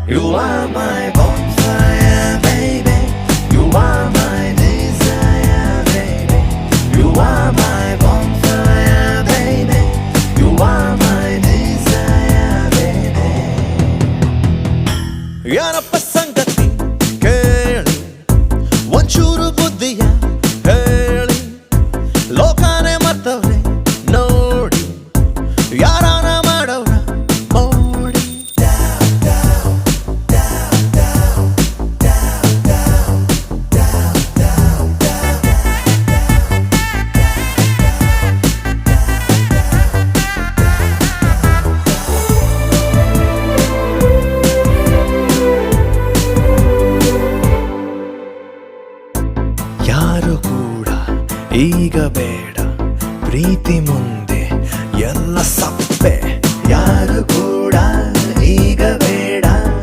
You are my bonfire, baby. You are my desire, baby. You are my bonfire, baby. You are my desire, baby. ಏನಪ್ಪ ಸಂಗತಿ ಕೇಳಿ ಒಂಚೂರು